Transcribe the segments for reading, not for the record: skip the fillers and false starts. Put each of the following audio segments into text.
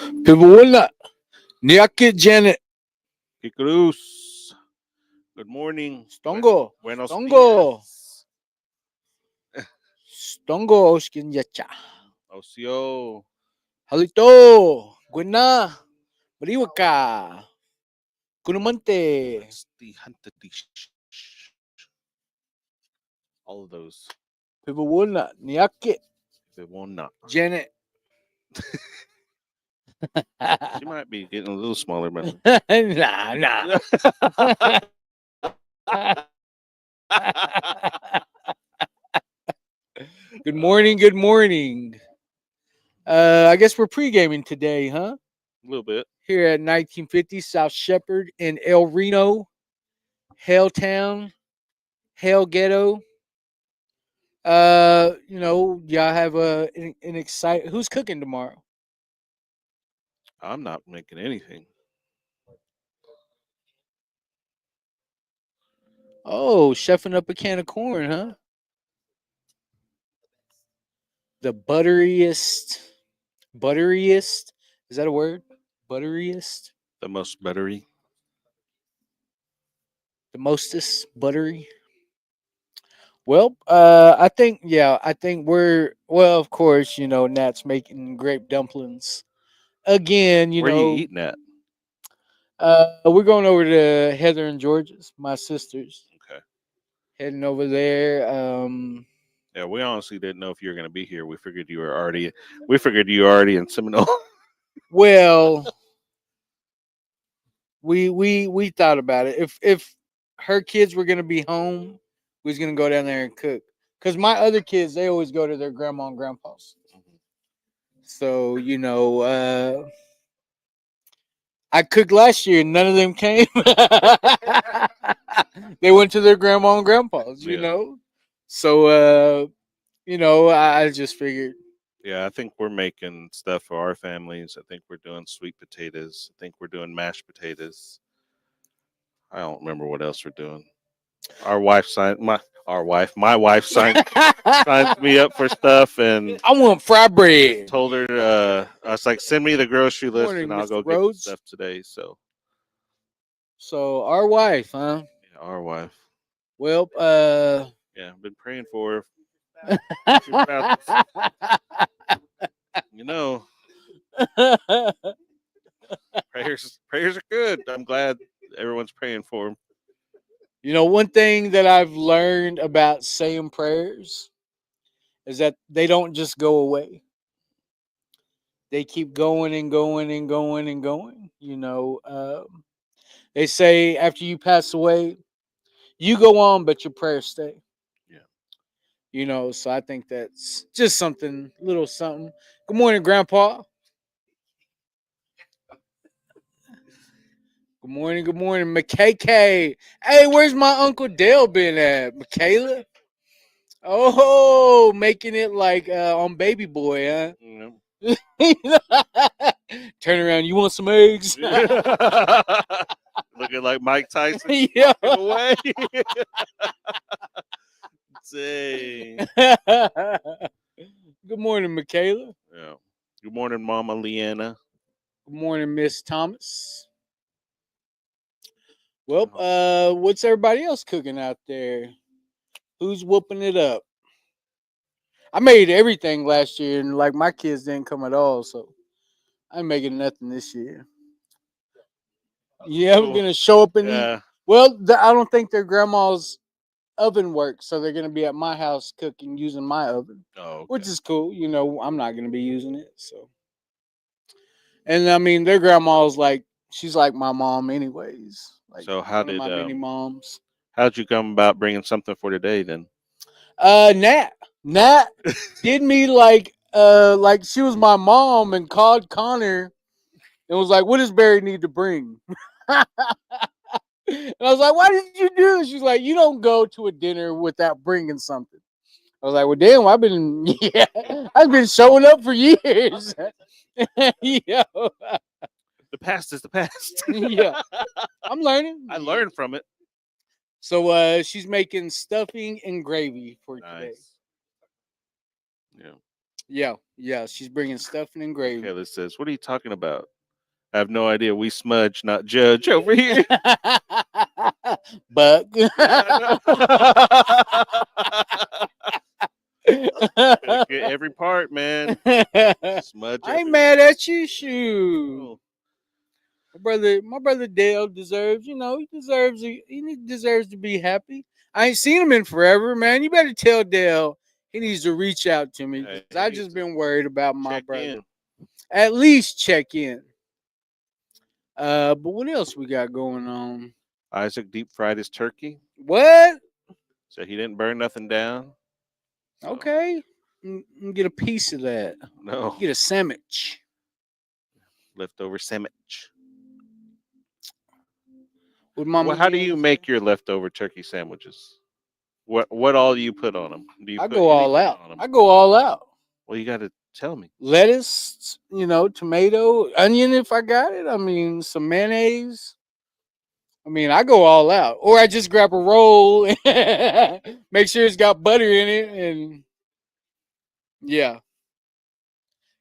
Pibuwala. Niakit Janet. Cruz. Good morning. Stongo. Buenos Stongo. dias. Stongo Oskin Yacha. Ocio. Halito. Gwena. Mariwaka. Kunumante. Let's hunt all of those. Pibuwala. Niakit They will not. Janet. She might be getting a little smaller, but nah. Good morning. Good morning. I guess we're pre-gaming today, huh? a little bit. Here at 1950 South Shepherd in El Reno, Helltown, Hell Ghetto. Y'all have an exciting. Who's cooking tomorrow? I'm not making anything. Oh, chefing up a can of corn, huh? The butteriest. Is that a word? Butteriest, The most buttery. the mostest buttery. Well, I think we're well. Of course, Nat's making grape dumplings again. Where are you eating at? We're going over to Heather and George's, my sisters, Okay. heading over there. Yeah, we honestly didn't know if you were going to be here. We figured you were already. We figured you were already in Seminole. Well, we thought about it. If her kids were gonna be home, we was gonna go down there and cook. Cause my other kids, they always go to their grandma and grandpa's. So I cooked last year, and none of them came. They went to their grandma and grandpa's. Yeah. So I just figured. Yeah, I think we're making stuff for our families. I think we're doing sweet potatoes. I think we're doing mashed potatoes. I don't remember what else we're doing. My wife signed me up for stuff and I want fried bread. told her I was like, send me the grocery list Morning, and I'll Mr. go get the Rhodes. stuff today. So So our wife, huh? yeah, our wife. Well, Yeah, I've been praying for her. She's about you know, prayers are good. I'm glad everyone's praying for him. one thing that I've learned about saying prayers is that they don't just go away. They keep going and going and going and going. They say after you pass away, you go on, but your prayers stay. Yeah. So I think that's just something, little something. Good morning, Grandpa. Good morning, McKay. Hey, where's my Uncle Dale been at? Michaela? Oh, making it like on Baby Boy, huh? You Turn around. You want some eggs? know. Looking like Mike Tyson Yeah. walking away. Dang. Good morning, Michaela. Yeah. Good morning, Mama Leanna. Good morning, Miss Thomas. Well, what's everybody else cooking out there? Who's whooping it up? I made everything last year, and like my kids didn't come at all, so I'm making nothing this year. Yeah, I'm Cool. gonna show up and eat. Yeah. Well, I don't think their grandma's oven works, so they're gonna be at my house cooking using my oven, Oh, which okay. is cool. I'm not gonna be using it, so. And I mean, their grandma's like she's like my mom, anyways. Like So one of my many moms. how'd you come about bringing something for today then? Nat did me like she was my mom and called Connor and was like, "What does Barry need to bring?" And I was like, "Why did you do this?" She's like, "You don't go to a dinner without bringing something." I was like, "Well, damn, I've been showing up for years." Yeah, The past is the past. yeah, I'm learning. I learned from it. So she's making stuffing and gravy for today. Nice. Yeah. Yeah. She's bringing stuffing and gravy. Michaela says, "What are you talking about? I have no idea. We smudge, not judge over here." Buck. Yeah, I know. Get every part, man. Smudge I ain't every. mad at you. Shoot. Oh, My brother Dale deserves, he deserves to be happy. I ain't seen him in forever, man. You better tell Dale he needs to reach out to me yeah, because he I needs just to been worried about my check brother. in. At least check in. But what else we got going on? Isaac deep fried his turkey, What? so he didn't burn nothing down. So Okay. Get a piece of that. no Get a sandwich. leftover sandwich. With Mama Well, how do you Yams. make your leftover turkey sandwiches? What all do you put on them? Do you I put go all anything out. on them? I go all out. Well, you got to tell me. Lettuce, tomato, onion if I got it. I mean, some mayonnaise. I mean, I go all out. Or I just grab a roll, make sure it's got butter in it, and yeah.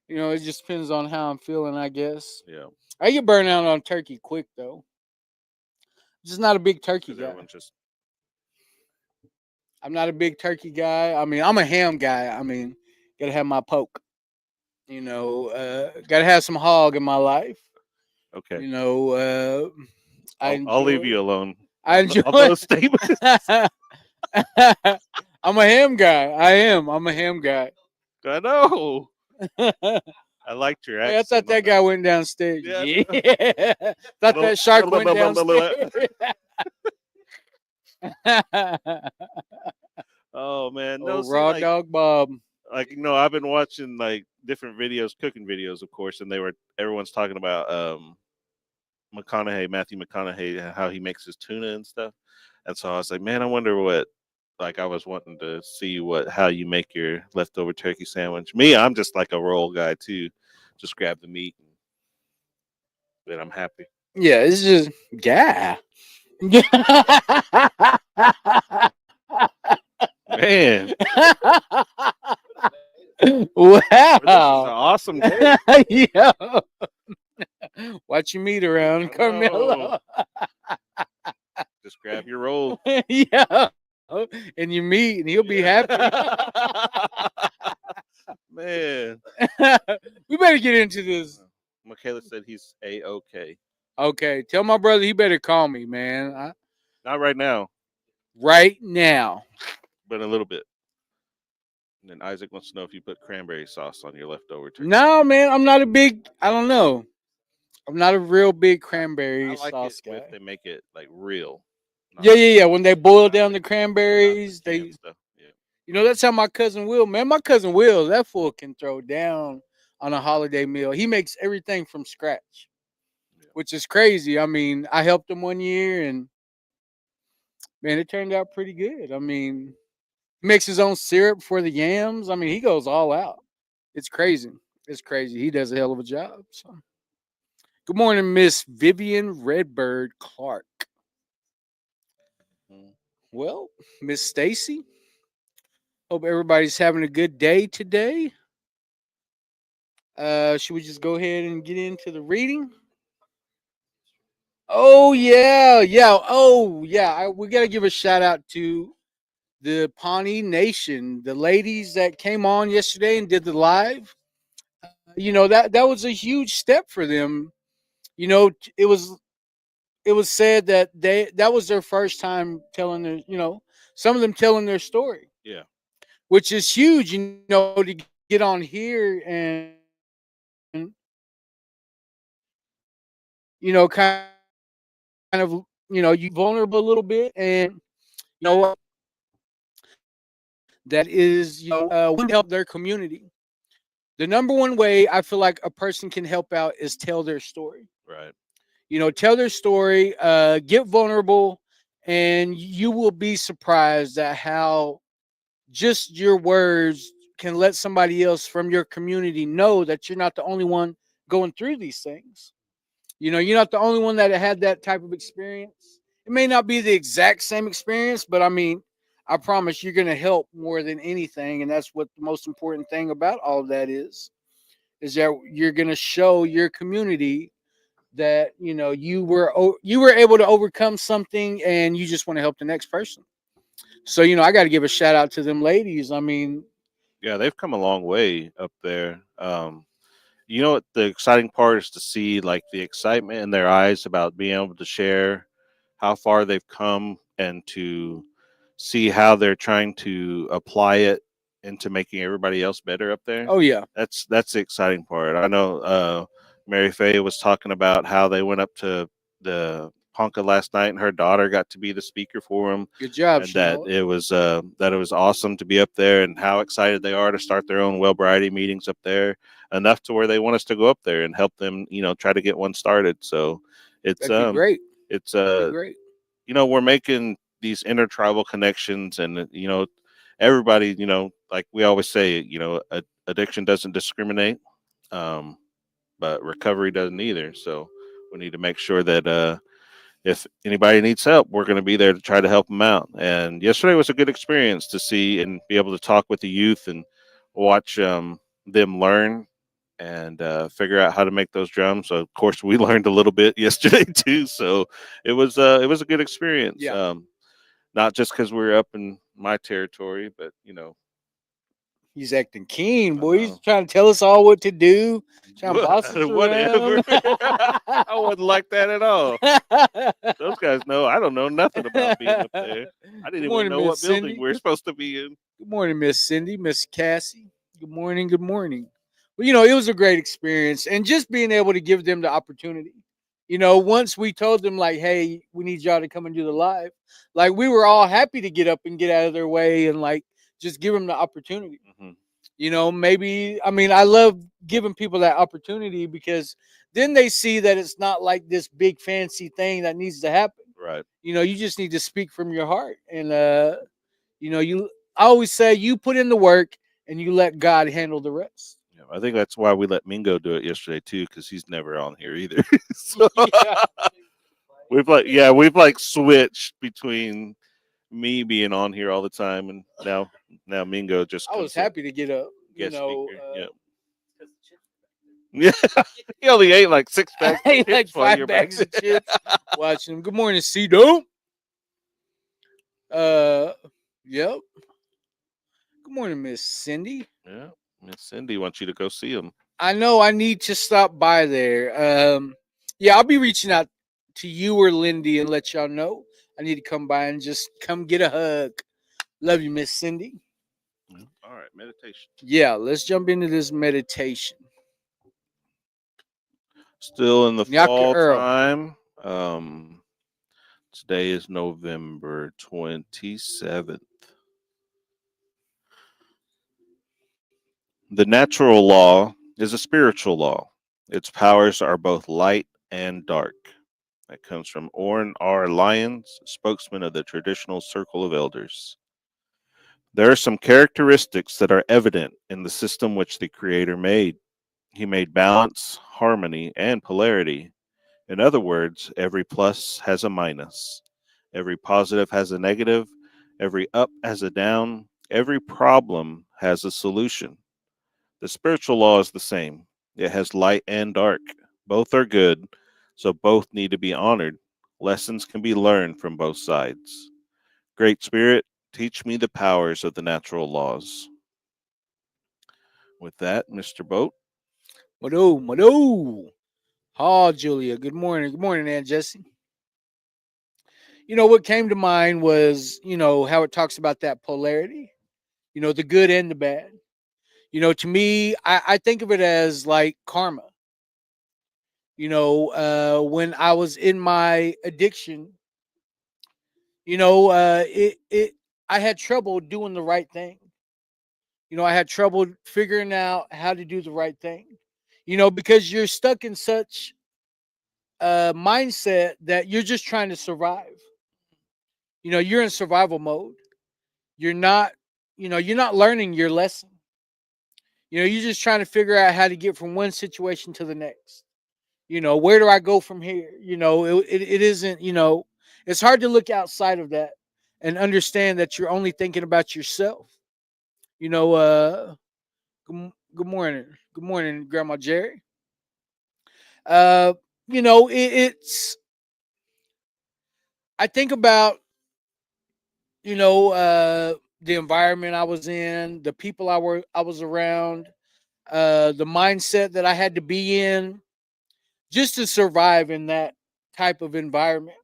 It just depends on how I'm feeling, I guess. Yeah, I get burned out on turkey quick though. Just not a big turkey because guy. everyone just I'm not a big turkey guy. I mean, I'm a ham guy. I mean, gotta have my poke. Gotta have some hog in my life. okay. You know, I I'll leave enjoy. you alone I enjoy. on those statements. I'm a ham guy. I am. I'm a ham guy. I know. Hey, I liked your I thought accent on that guy went downstairs. Yeah. Yeah. Thought that shark went downstairs. Oh man, no. Oh, See, raw dog Bob. I've been watching like different videos, cooking videos, of course, and everyone's talking about Matthew McConaughey, how he makes his tuna and stuff. And so I was like, man, I wonder what. Like I was wanting to see how you make your leftover turkey sandwich. Me, I'm just like a roll guy too. Just grab the meat and then I'm happy. Yeah, it's just yeah. Man, Wow. this is an awesome day. Yeah. Watch your meat around, I Carmelo. Just grab your roll. Yeah. And your meat, and he'll be happy. Man, We better get into this. Michaela said he's A-OK. Okay, tell my brother he better call me, man. Not right now, Right now. but in a little bit. And then Isaac wants to know if you put cranberry sauce on your leftover turkey. No, man, I'm not a big. I don't know. I'm not a real big I cranberry like sauce it guy. if they make it like real. Yeah. When they boil down the cranberries, canned stuff. Yeah. that's how my cousin Will, man. My cousin Will, that fool can throw down on a holiday meal. He makes everything from scratch, which is crazy. I mean, I helped him one year, and man, it turned out pretty good. I mean, he makes his own syrup for the yams. I mean, he goes all out. It's crazy. It's crazy. He does a hell of a job. So, good morning, Miss Vivian Redbird Clark. Well, Miss Stacy, hope everybody's having a good day today. Should we just go ahead and get into the reading? Oh yeah. Oh yeah. We gotta give a shout out to the Pawnee Nation, the ladies that came on yesterday and did the live. That was a huge step for them. It was said that that was their first time telling some of them telling their story. Yeah. Which is huge, to get on here and kind of you vulnerable a little bit, and that is want to help their community. The number one way I feel like a person can help out is tell their story. Right. Tell their story, get vulnerable, and you will be surprised at how just your words can let somebody else from your community know that you're not the only one going through these things. You're not the only one that had that type of experience. It may not be the exact same experience, but I mean, I promise you're going to help more than anything. And that's what the most important thing about all of that is that you're going to show your community that, you were able to overcome something and you just want to help the next person. So, I got to give a shout out to them ladies. I mean, Yeah, they've come a long way up there. You know what the exciting part is to see like the excitement in their eyes about being able to share how far they've come and to see how they're trying to apply it into making everybody else better up there. oh yeah. That's the exciting part. I know Mary Faye was talking about how they went up to the Ponca last night and her daughter got to be the speaker for them, Good job, and that Chanel. it was awesome to be up there and how excited they are to start their own Wellbriety meetings up there, enough to where they want us to go up there and help them, try to get one started. So it's That'd be great. it's That'd be great. we're making these intertribal connections, and everybody, like we always say, addiction doesn't discriminate, um, but recovery doesn't either. So we need to make sure that if anybody needs help, we're going to be there to try to help them out. And yesterday was a good experience to see and be able to talk with the youth and watch them learn and figure out how to make those drums. So of course we learned a little bit yesterday too. So it was a good experience. Yeah. Not just because we are up in my territory, but He's acting keen, I boy. He's know. trying to tell us all what to do. Trying to boss us Whatever. around. I wasn't like that at all. Those guys know I don't know nothing about being up there. I didn't Good even morning, know what Miss building Cindy. we are supposed to be in. Good morning, Miss Cindy, Miss Cassie. Good morning. Good morning. Well, it was a great experience, and just being able to give them the opportunity. Once we told them like, "Hey, we need y'all to come and do the live," like we were all happy to get up and get out of their way and like just give them the opportunity. Hmm. Maybe I mean I love giving people that opportunity because then they see that it's not like this big fancy thing that needs to happen. Right. You just need to speak from your heart, and you I always say you put in the work and you let God handle the rest. Yeah, I think that's why we let Mingo do it yesterday too, because he's never on here either. So Yeah. we've like switched between me being on here all the time, and now Mingo just I was comes in happy to get up. guest speaker. Yeah. Because the chips Yeah, he only ate like 6 bags I of ate like chips while 5 you're back. bags of chips watching them. Good morning, C Dope. Yep. Good morning, Miss Cindy. Yeah, Miss Cindy wants you to go see him. I know I need to stop by there. Yeah, I'll be reaching out to you or Lindy and let y'all know. I need to come by and just come get a hug. Love you, Miss Cindy. Yeah. All right, meditation. Yeah, let's jump into this meditation. Still in the Nyaka fall Earl. time. Today is November 27th. The natural law is a spiritual law. Its powers are both light and dark. That comes from Orrin R. Lyons, spokesman of the traditional Circle of Elders. There are some characteristics that are evident in the system which the Creator made. He made balance, harmony, and polarity. In other words, every plus has a minus, every positive has a negative, every up has a down, every problem has a solution. The spiritual law is the same. It has light and dark. Both are good, so both need to be honored. Lessons can be learned from both sides. Great Spirit, teach me the powers of the natural laws. With that, Mr. Boat. Mado. Ha, Julia. Good morning. Good morning, Aunt Jessie. What came to mind was, how it talks about that polarity, the good and the bad. To me, I think of it as like karma. When I was in my addiction, it I had trouble doing the right thing. I had trouble figuring out how to do the right thing. Because you're stuck in such a mindset that you're just trying to survive. You're in survival mode. You're not, you're not learning your lesson. You're just trying to figure out how to get from one situation to the next. Where do I go from here? It isn't, it's hard to look outside of that and understand that you're only thinking about yourself. You know, good morning. Good morning, Grandma Jerry. Uh, it's, I think about, you know, the environment I was in, the people I was around, the mindset that I had to be in just to survive in that type of environment.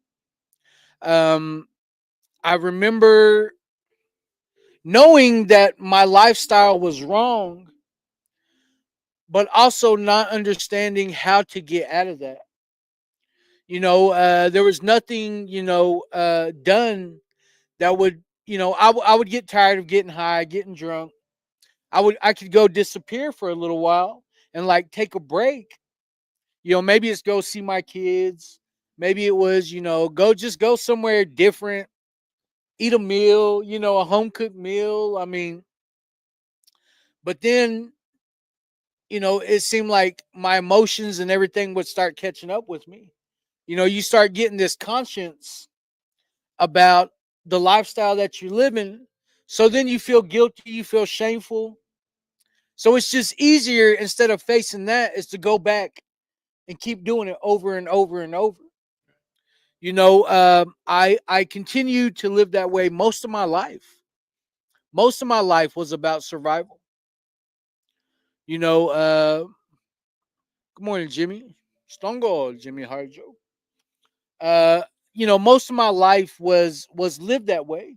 Um, I remember knowing that my lifestyle was wrong, but also not understanding how to get out of that. There was nothing, done that would, I would get tired of getting high, getting drunk. I could go disappear for a little while and like take a break. Maybe it's go see my kids. Maybe it was, go somewhere different, eat a meal, a home cooked meal. I mean, but then, it seemed like my emotions and everything would start catching up with me. You start getting this conscience about the lifestyle that you're living. So then you feel guilty, you feel shameful. So it's just easier, instead of facing that, is to go back and keep doing it over and over and over. I continued to live that way most of my life. Most of my life was about survival. You know, uh, Good morning, Jimmy. Stongo, Jimmy Harjo. Uh, most of my life was lived that way.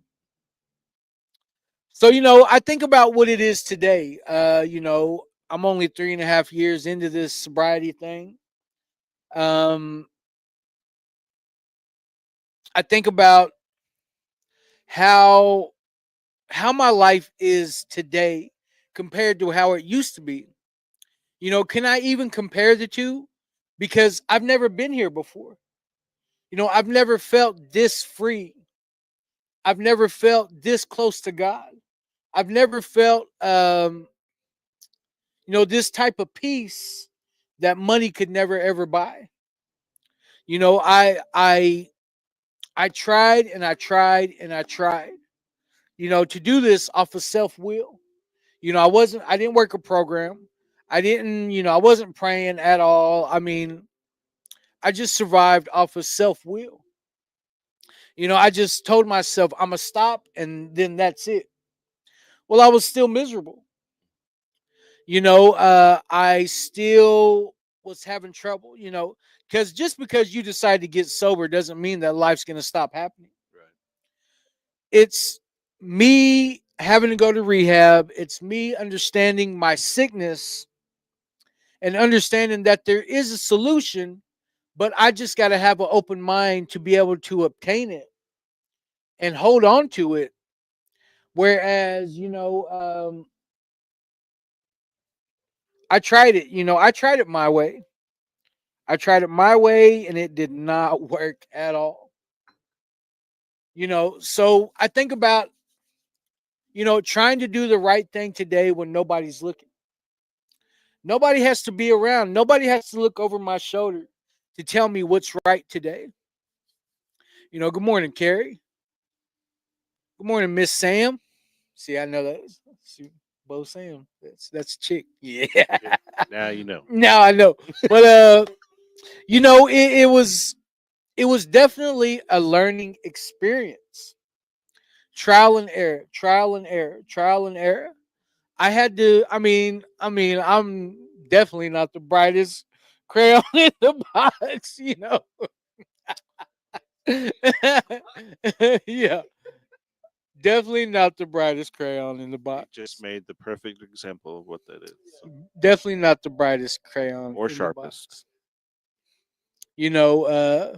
So, I think about what it is today. I'm only 3.5 years into this sobriety thing. Um, I think about how how my life is today compared to how it used to be. Can I even compare the two? Because I've never been here before. I've never felt this free. I've never felt this close to God. I've never felt this type of peace that money could never ever buy. You know, I tried and I tried and I tried, to do this off of self-will. I didn't work a program. I didn't, I wasn't praying at all. I mean, I just survived off of self-will. I just told myself I'm gonna stop and then that's it. Well, I was still miserable. I still was having trouble, because just because you decide to get sober doesn't mean that life's going to stop happening. Right. It's me having to go to rehab. It's me understanding my sickness and understanding that there is a solution, but I just got to have an open mind to be able to obtain it and hold on to it. Whereas, I tried it, I tried it my way. I tried it my way and it did not work at all. So I think about, trying to do the right thing today when nobody's looking. Nobody has to be around. Nobody has to look over my shoulder to tell me what's right today. Good morning, Carrie. Good morning, Miss Sam. See, I know that. See, Bo Sam. That's a chick. Yeah. Yeah. Now you know. Now I know. But it was definitely a learning experience. Trial and error, trial and error, trial and error. I had to. I'm definitely not the brightest crayon in the box. Yeah, definitely not the brightest crayon in the You just box. made the perfect example of what that is. So. Definitely not the brightest crayon Or in the sharpest. box. You know, uh,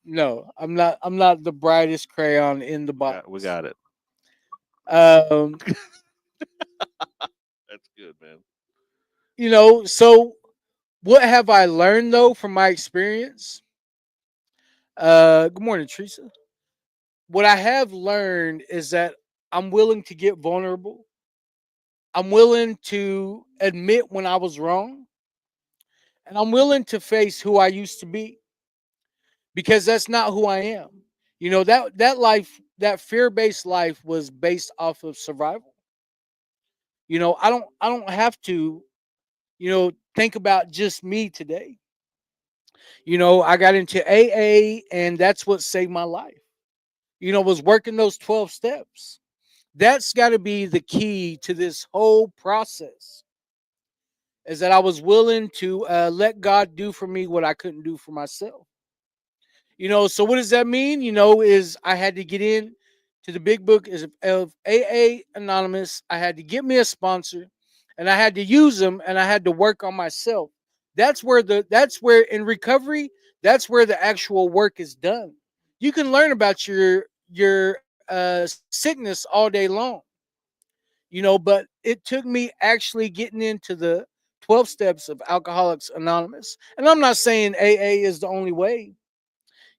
no, I'm not. I'm not the brightest crayon in the We box. got it. Um, That's good, man. so what have I learned though from my experience? Good morning, Teresa. What I have learned is that I'm willing to get vulnerable. I'm willing to admit when I was wrong, and I'm willing to face who I used to be because that's not who I am. That life, that fear-based life was based off of survival. I don't have to, think about just me today. I got into AA, and that's what saved my life. Was working those 12 steps. That's got to be the key to this whole process, is that I was willing to let God do for me what I couldn't do for myself. So what does that mean? Is I had to get in to the big book of AA Anonymous. I had to get me a sponsor, and I had to use them, and I had to work on myself. That's where in recovery, that's where the actual work is done. You can learn about your sickness all day long, but it took me actually getting into the 12 steps of Alcoholics Anonymous. And I'm not saying AA is the only way.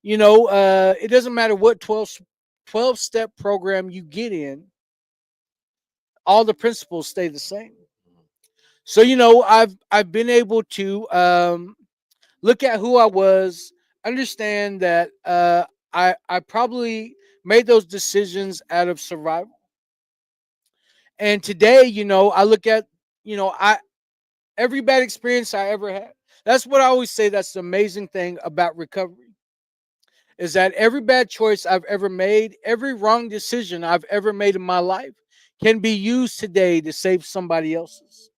It doesn't matter what 12 step program you get in, all the principles stay the same. So, I've been able to look at who I was, understand that I probably made those decisions out of survival. And today, I look at, I every bad experience I ever had. That's what I always say. That's the amazing thing about recovery, is that every bad choice I've ever made, every wrong decision I've ever made in my life can be used today to save somebody else's.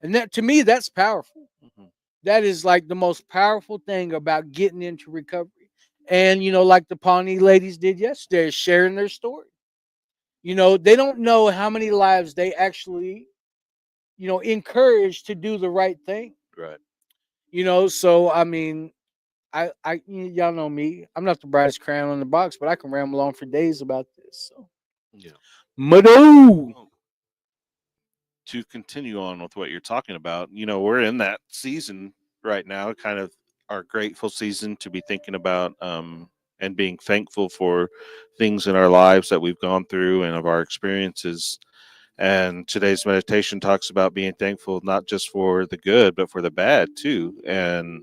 And that, to me, that's powerful. Mhm. That is like the most powerful thing about getting into recovery. And, like the Pawnee ladies did yesterday, sharing their story. They don't know how many lives they actually, encouraged to do the right thing. Right. So I mean, y'all know me. I'm not the brightest crayon in the box, but I can ramble on for days about this. So, Yeah. Mado. Well, to continue on with what you're talking about, we're in that season right now, kind of our grateful season to be thinking about and being thankful for things in our lives that we've gone through and of our experiences. And today's meditation talks about being thankful not just for the good, but for the bad too. And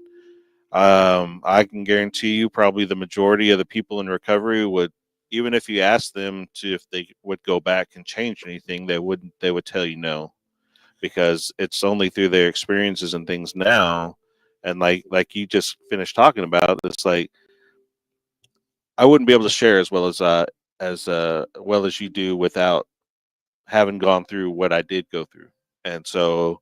I can guarantee you, probably the majority of the people in recovery would, even if you asked them to if they would go back and change anything, they wouldn't. They would tell you no, because it's only through their experiences and things now, and like you just finished talking about, it's like I wouldn't be able to share as well as you do without having gone through what I did go through. And so,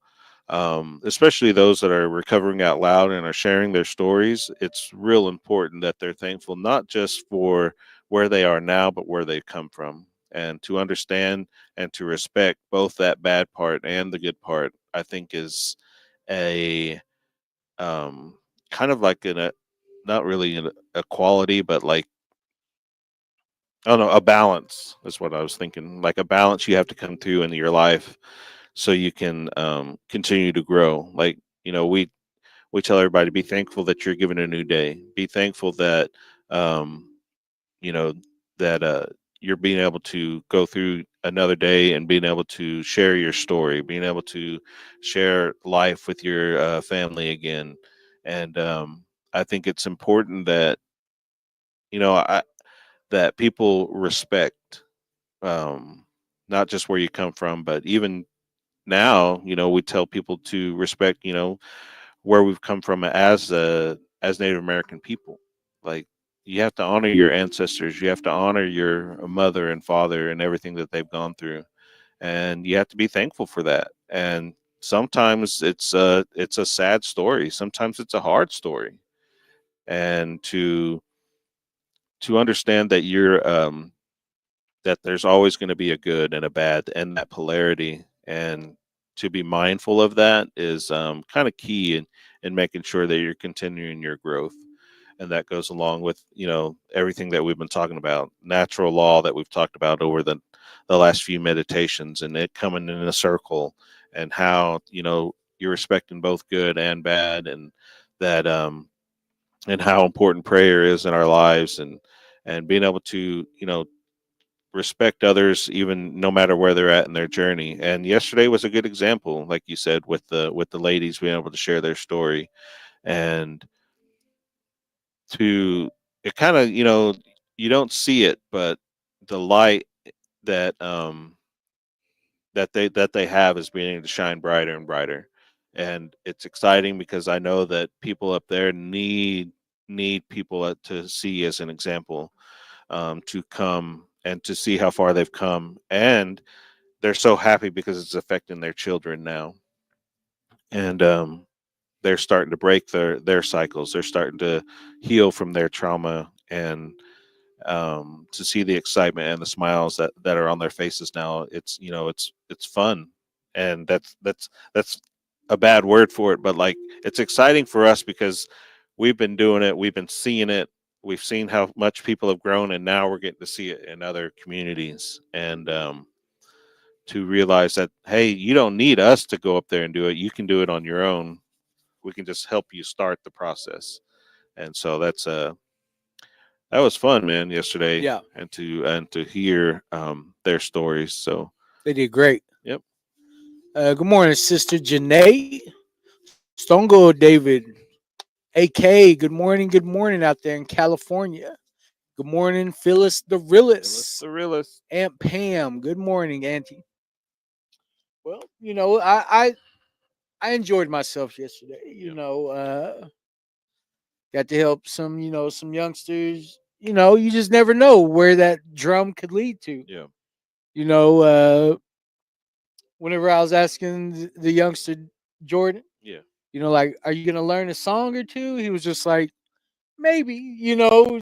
especially those that are recovering out loud and are sharing their stories, it's real important that they're thankful not just for where they are now, but where they've come from. And to understand and to respect both that bad part and the good part, I think is a um, kind of like not really an equality, but like, I don't know, a balance is what I was thinking. Like a balance you have to come through in your life so you can continue to grow. Like, we tell everybody, be thankful that you're given a new day. Be thankful that um, you know that you're being able to go through another day and being able to share your story, being able to share life with your family again. And I think it's important that I that people respect um, not just where you come from, but even now, we tell people to respect, where we've come from as Native American people. Like, you have to honor your ancestors, you have to honor your mother and father and everything that they've gone through, and you have to be thankful for that. And sometimes it's a sad story, sometimes it's a hard story, and to understand that that there's always going to be a good and a bad, and that polarity, and to be mindful of that is kind of key in making sure that you're continuing your growth. And that goes along with everything that we've been talking about, natural law that we've talked about over the last few meditations, and it coming in a circle, and how you're respecting both good and bad, and that and how important prayer is in our lives, and being able to respect others even no matter where they're at in their journey. And yesterday was a good example, like you said, with the ladies being able to share their story, and to it kind of you don't see it, but the light that that they have is beginning to shine brighter and brighter, and it's exciting because I know that people up there need people to see as an example, to come and to see how far they've come, and they're so happy because it's affecting their children now, and they're starting to break their cycles. They're starting to heal from their trauma, and to see the excitement and the smiles that are on their faces now, it's fun, and that's a bad word for it, but like it's exciting for us because we've been doing it, we've been seeing it, we've seen how much people have grown, and now we're getting to see it in other communities, and to realize that, hey, you don't need us to go up there and do it, you can do it on your own. We can just help you start the process. And so that was fun, man, yesterday, Yeah, and to hear their stories. So, they did great. yep, Good morning, Sister Janae. Stone Cold David, AK. Good morning out there in California. Good morning, Phyllis the Phyllis Realist. the realist. Aunt Pam. Good morning, Auntie. Well, I enjoyed myself yesterday. Yep, Got to help some youngsters. You just never know where that drum could lead to. yeah, You know, uh, Whenever I was asking the youngster Jordan, yeah, like, are you gonna learn a song or two? He was just like, maybe,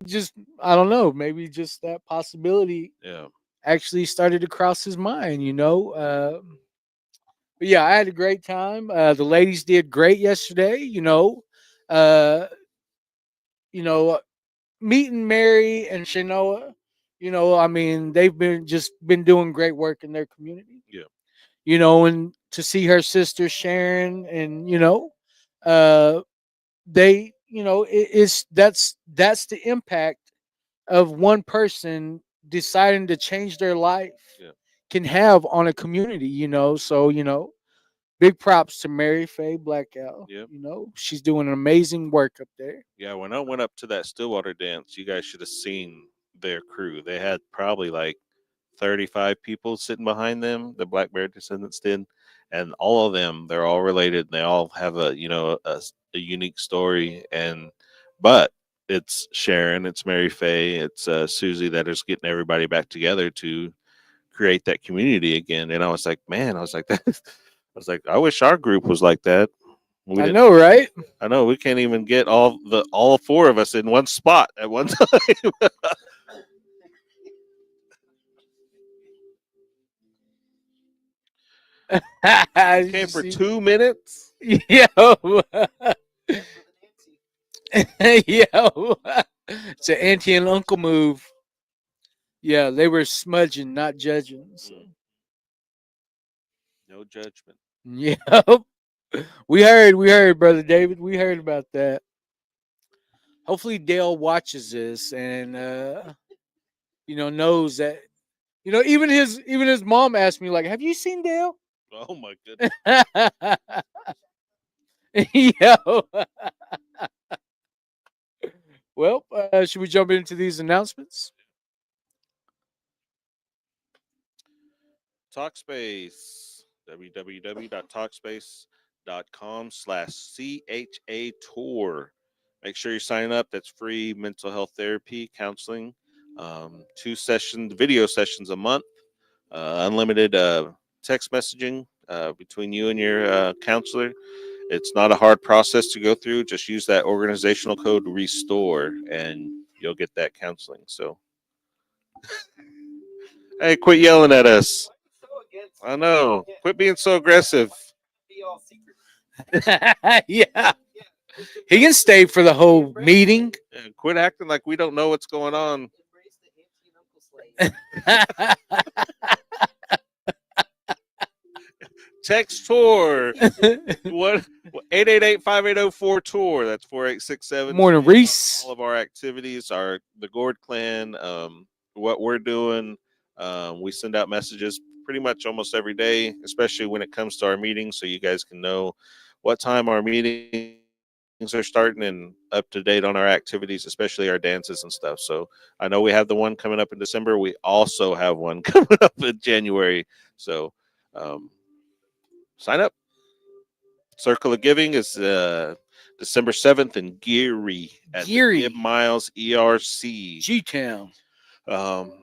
just I don't know, maybe just that possibility yeah, actually started to cross his mind. But yeah, I had a great time. The ladies did great yesterday. Uh, you know, Meeting Mary and Shanoa. I mean, they've been doing great work in their community. yeah, And to see her sister Sharon, and uh, that's the impact of one person deciding to change their life yeah, can have on a community. So big props to Mary Faye Blackout. yeah, She's doing amazing work up there. yeah. When I went up to that Stillwater dance, you guys should have seen their crew. They had probably like 35 people sitting behind them. The Black Bear descendants did, and all of them, they're all related. And they all have a unique story, and but it's Sharon, it's Mary Faye, it's Susie that is getting everybody back together to create that community again. And I was like, man, I was like that. I was like, I wish our group was like that. We I didn't. know, right? I know we can't even get all four of us in one spot at one time. Came for 2 minutes. Yo, yo, it's an auntie and uncle move. Yeah, they were smudging, not judging. So, Mm, no judgment. yep, we heard, brother David. We heard about that. Hopefully, Dale watches this and knows that. Even his mom asked me like, "Have you seen Dale?" Oh my goodness. Yo. Well, should we jump into these announcements? Talkspace. www.talkspace.com/CHA tour. Make sure you're signing up. That's free mental health therapy, counseling, 2 video sessions a month, unlimited text messaging between you and your counselor. It's not a hard process to go through. Just use that organizational code RESTORE and you'll get that counseling. So, hey, quit yelling at us. I know. Quit being so aggressive. Yeah, he can stay for the whole meeting. And quit acting like we don't know what's going on. Text tour. What 888-580-4 tour. That's 4867. Morning, Reese. All of our activities are the Gord Clan, what we're doing. We send out messages pretty much almost every day, especially when it comes to our meetings, so you guys can know what time our meeting things are starting and up to date on our activities, especially our dances and stuff. So I know we have the one coming up in December. We also have one coming up in January. So um, sign up. Circle of Giving is December 7th in Geary at the Geary. Give Miles ERC. G-Town. Um,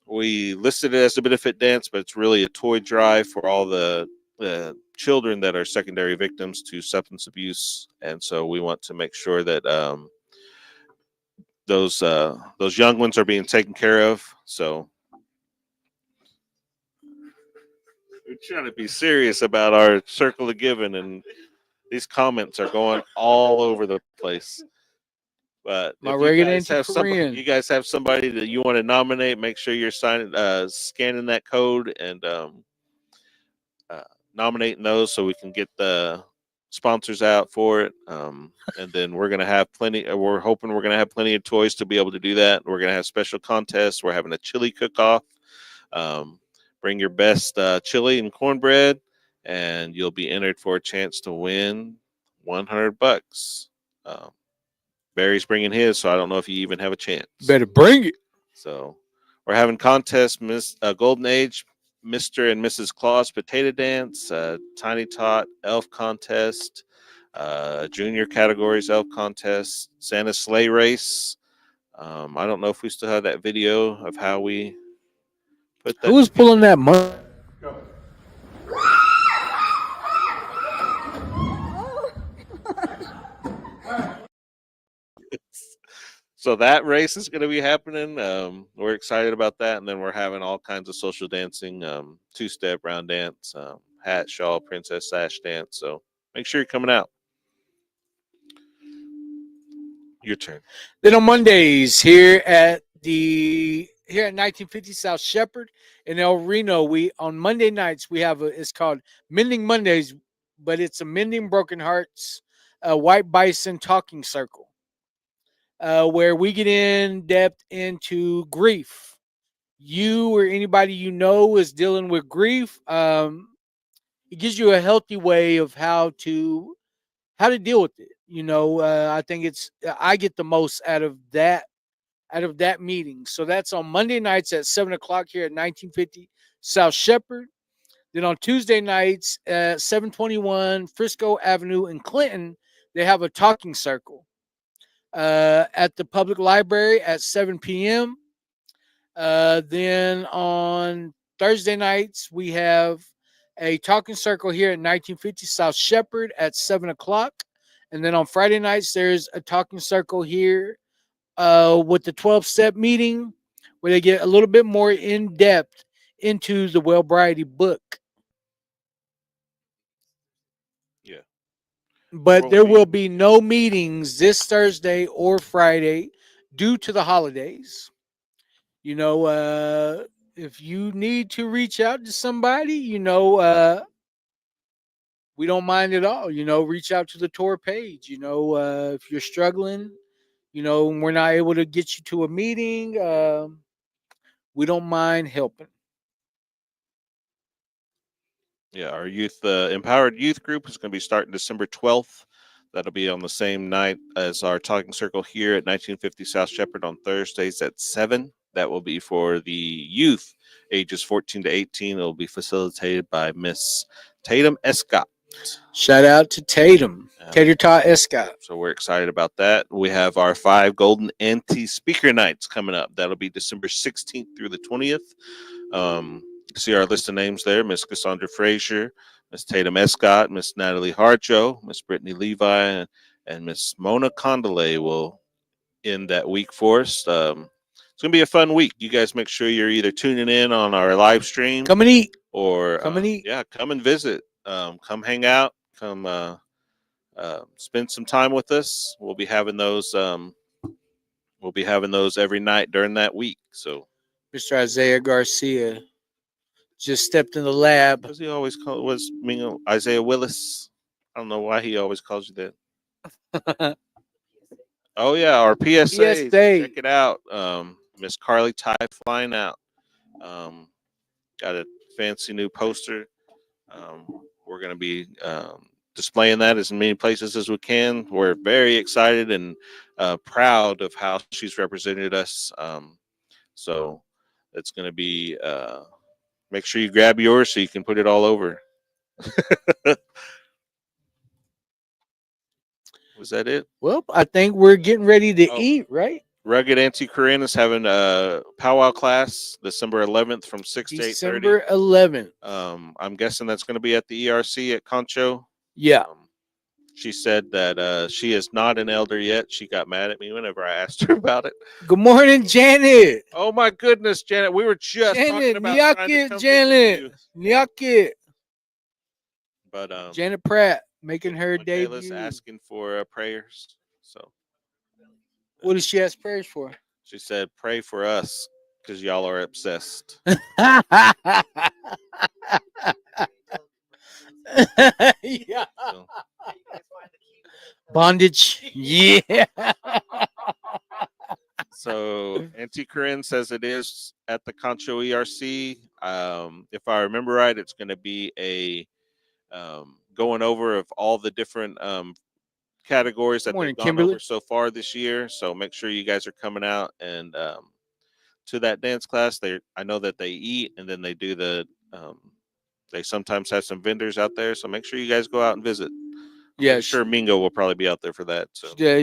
we listed it as a benefit dance, but it's really a toy drive for all the children that are secondary victims to substance abuse, and so we want to make sure that those young ones are being taken care of. So we're trying to be serious about our Circle of Giving, and these comments are going all over the place. But My if you regular guys have Korean. you guys have somebody that you want to nominate, make sure you're scanning that code and nominating those so we can get the sponsors out for it. And then we're gonna have plenty. We're hoping we're gonna have plenty of toys to be able to do that. We're gonna have special contests. We're having a chili cook-off. Bring your best chili and cornbread, and you'll be entered for a chance to win $100. Barry's bringing his, so I don't know if you even have a chance. Better bring it. So we're having contests, Golden Age, Mr. and Mrs. Claus Potato Dance, Tiny Tot Elf Contest, Junior Categories Elf Contest, Santa Sleigh Race. I don't know if we still have that video of how we put that. Who was pulling that money? So that race is going to be happening. We're excited about that, and then we're having all kinds of social dancing, two-step round dance, hat, shawl, princess sash dance. So make sure you're coming out. Your turn. Then on Mondays here at 1950 South Shepherd in El Reno, we on Monday nights we have it's called Mending Mondays, but it's a Mending Broken Hearts White Bison Talking Circle. Where we get in depth into grief. You or anybody you know is dealing with grief. It gives you a healthy way of how to deal with it. I think I get the most out of that meeting. So that's on Monday nights at 7:00 here at 1950 South Shepherd. Then on Tuesday nights at 721 Frisco Avenue in Clinton, they have a talking circle. At the public library at 7 p.m. Then on Thursday nights, we have a talking circle here at 1950 South Shepherd at 7:00. And then on Friday nights, there's a talking circle here with the 12-step meeting where they get a little bit more in depth into the Wellbriety book. Yeah. But there will be no meetings this Thursday or Friday due to the holidays. If you need to reach out to somebody, we don't mind at all. Reach out to the tour page. If you're struggling, and we're not able to get you to a meeting, we don't mind helping. Yeah, our empowered youth group is going to be starting December 12th. That'll be on the same night as our talking circle here at 1950 South Shepherd on Thursdays at 7. That will be for the youth ages 14 to 18. It'll be facilitated by Miss Tatum Escott. Shout out to Tatum, Tater Tot Escott. So we're excited about that. We have our 5 Golden Ante Speaker Nights coming up. That'll be December 16th through the 20th. See our list of names there: Miss Cassandra Frazier, Miss Tatum Escott, Miss Natalie Harjo, Miss Brittany Levi, and Miss Mona Condole will end that week for us. It's gonna be a fun week. You guys make sure you're either tuning in on our live stream, come and eat, or come and eat. Yeah, come and visit. Come hang out. Come spend some time with us. We'll be having those. We'll be having those every night during that week. So, Mr. Isaiah Garcia just stepped in the lab. Was he always called Isaiah Willis? I don't know why he always calls you that. Oh yeah, our PSA. Check it out. Miss Carly Ty flying out. Got a fancy new poster. We're gonna be displaying that as many places as we can. We're very excited and proud of how she's represented us. So it's going to be, make sure you grab yours so you can put it all over. Was that it? Well, I think we're getting ready to eat, right? Rugged Auntie Corinne is having a powwow class December 11th from 6 to 8:30. December 11th. I'm guessing that's going to be at the ERC at Concho. Yeah. She said that she is not an elder yet. She got mad at me whenever I asked her about it. Good morning, Janet. Oh my goodness, Janet! We were just talking about trying to come visit you. Nyakit. But Janet Pratt making her Michaela's debut. asking for prayers. So What does she ask prayers for? she said, "Pray for us because y'all are obsessed." Yeah. So, Bondage. Yeah. so Auntie Corinne says it is at the Concho ERC. If I remember right, it's going to be a going over of all the different categories that Morning, they've gone Kimberly. over so far this year. So make sure you guys are coming out and to that dance class. I know that they eat and then they do the. They sometimes have some vendors out there, so make sure you guys go out and visit. Yeah, I'm sure Mingo will probably be out there for that. So yeah,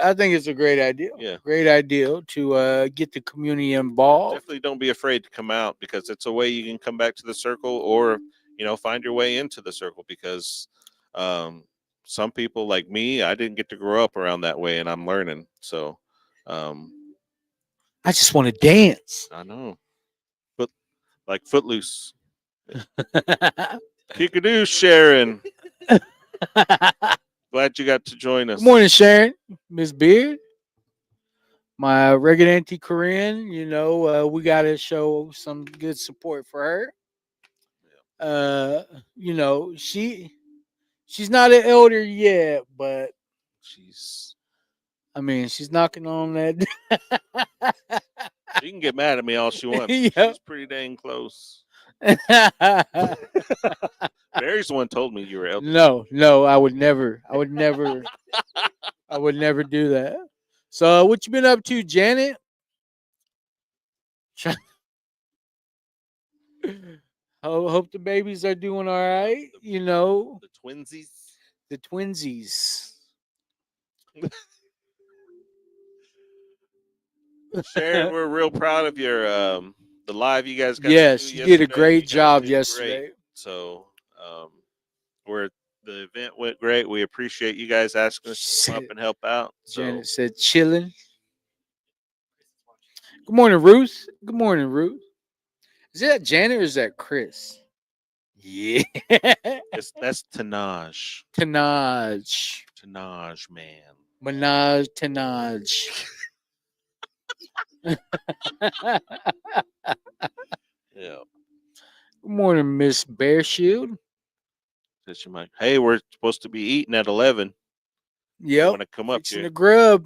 I think it's a great idea. Yeah. Great idea to get the community involved. definitely don't be afraid to come out because it's a way you can come back to the circle or find your way into the circle because some people like me, I didn't get to grow up around that way and I'm learning. So I just want to dance. I know. But like Footloose. Kickadoo, Sharon. Glad you got to join us. Good morning, Sharon, Miss Beard, my regular Auntie Corinne. We got to show some good support for her. She's not an elder yet, but she's knocking on that. She can get mad at me all she wants. Yeah. She's pretty dang close. Barry's the one told me you were elder. No, I would never do that. So, what you been up to, Janet? Hope the babies are doing all right. The twinsies. The twinsies. Sharon, we're real proud of your the live you guys got. Yes, you did a great job did yesterday. great. So the event went great. We appreciate you guys asking us to come up and help out. So Janet said chilling. Good morning, Ruth. Good morning, Ruth. Is that Janet or is that Chris? Yeah. that's Tanaj. Tanaj. Tanaj, man. Minaj Tanaj. Yeah. Good morning, Miss Bearshield. Hey, we're supposed to be eating at 11. Yep. Want to come up Fixing here? the grub.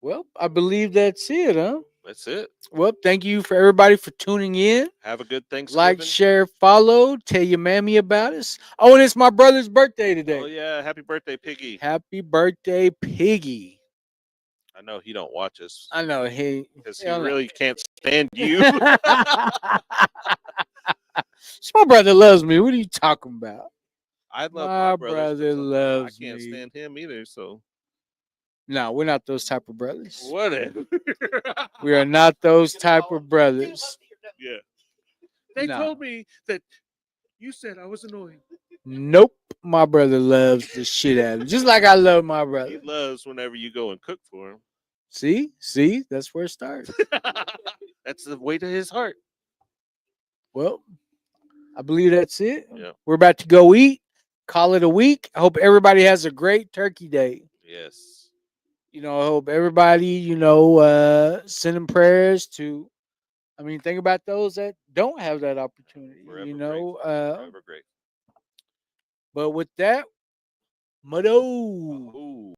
Well, I believe that's it, huh? That's it. Well, thank you for everybody for tuning in. Have a good Thanksgiving. Like, share, follow. Tell your mammy about us. Oh, and it's my brother's birthday today. Oh yeah, happy birthday, Piggy. Happy birthday, Piggy. I know he don't watch us. I know because he really can't stand you. My brother loves me. What are you talking about? I love my my brother loves me. I can't me. stand him either. So no, we're not those type of brothers. Whatever. We are not those type of brothers. Yeah. They told me that you said I was annoying. Nope. My brother loves the shit out of him. Just like I love my brother. He loves whenever you go and cook for him. See? That's where it starts. That's the way to his heart. Well, I believe that's it. Yeah. We're about to go eat. Call it a week. I hope everybody has a great turkey day. Yes. I hope everybody, sending prayers to, think about those that don't have that opportunity, Forever great. But with that, Mado. Ooh.